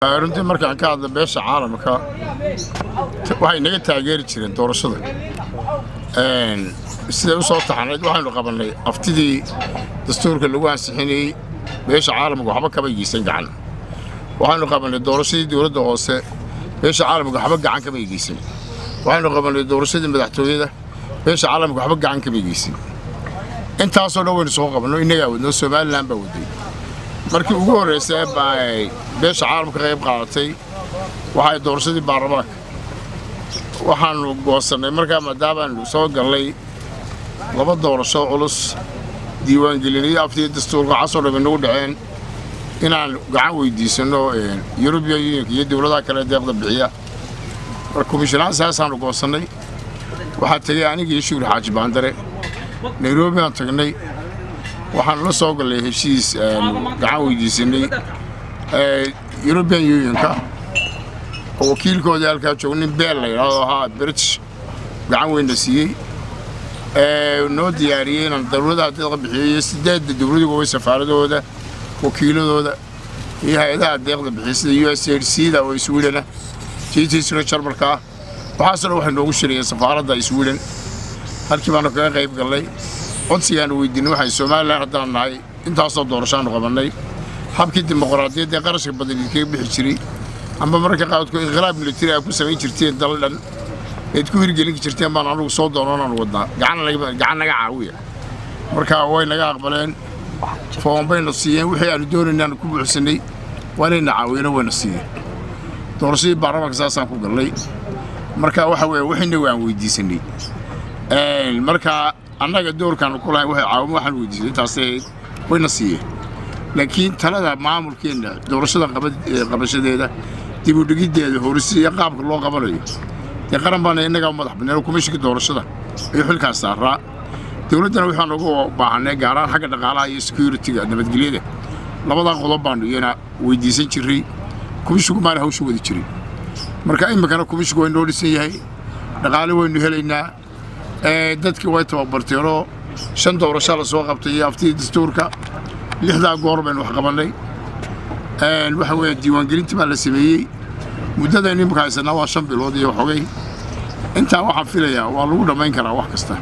runtii markaan ka hadla beesha caalamka waxay naga taageeri jireen doorashada sida u soo taxanayd waxaanu qabanay aftidii dastuurka lagu ansixinay beesha caalamka waxba kaba geysan gacan waxaanu qabanay doorashadii dawladda hoose beesha caalamka waxba gacan kaba geysan waxaanu qabanay doorashadii madaxtooyada beesha caalamka waxba gacan kaba geysan intaasoo dhan waynu soo qabanno innagaa wadno Soomaaliland baa waday markii ugu horeysay beesha caalamka qayb qaadatay waxay doorashadii baarlamaanka waxaanu goosanay markaa maadaama soo galay laba doorasho culus diiwaan gelinay aftii dastuurka casoo dhan nagu dhaceen inaan gacan weydiisano European Union iyo dawladaha kale deeqda bixiya marka komishanada saasaanu goosanay waxa tagay anigii Shuur Xaaji Baandare Nairobi aan tagnay waxaan la soo galay heshiis gacan weydiisanay European Union-ka oo wakiilkooda halka joognin beel la yiraahdo British gacan weyn siiyay noo diyaariyay inaan dawladaha deeqda bixiyay sideed dawladooda oo safaaradooda wakiiladooda iyo hay'adaha deeqda bixisay USAID-da oo Sweden GTS Charmarka waxaasna waxay noogu shiriyay safaaradda Sweden halkii baan ka qayb galay codsigaan weydiinay waxay Soomaaliland haddana nahay intaasoo doorasho qabanay habkii dimuqraadiyadda qarashka badan ee bixi jiray ama marka qaadku inqilaab military ku sameyn jirteen daldan ee ku hirgelin jirteen baan anigu soo doonaan wadnaa gacan naga caawiya marka way naga aqbaleen foom bayna siiyeen wixii aan doonaynaa ku buuxsanay waana caawina wayna siiyeen doorashadii baarlamaanka saasaan ku galnay marka waxa weeye wixii waan weydiisanay marka annaga doorkan ku lahayn waxay caawimo waxaan weydiisay taasay wayna siiyeen laakiin talada maamulkeena doorashada qabashadeeda dib u dhigideeda horisiya qaabka loo qabanayo qaran baan inaga madax banaan komishiga doorashada ay xilkaas saaraa dawladana waxaan ugu baahanay gaaraan xagga dhaqaalaha iyo security-ga nabadgelyada labada qodob baan iyana weydiisan jiray komishigu ma hawshu wadi jiray marka imikana komishigu way noo dhisan yahay dhaqaale waynu helaynaa dadkii way tababarteeno shan doorasho la soo qabtay aftii dastuurka lixda goor baan wax qabanay waxa weeye diiwaan gelinta baa la sameeyay muddada imika haysana waa 5 bilood iyo xogay inta waxaan filayaa waa lagu dhameyn karaa wax kasta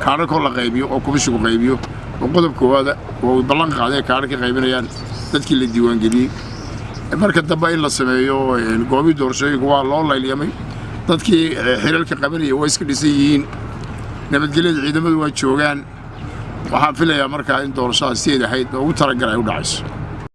kaararka la qaybiyo oo komishigu qaybiyo oo qodobkooda oo ballan qaaday kaararka qaybinayaan dadkii la diiwaan geliyay marka dambe in la sameeyo goobi doorashooyinka waa loo leeyamay dadkii xiriirka qabanaya way iska dhisan yihiin nabadgelyada ciidamadu waa joogaan waxaan filayaa markaa in doorashada sideedahayd ugu talagalay u dhacayso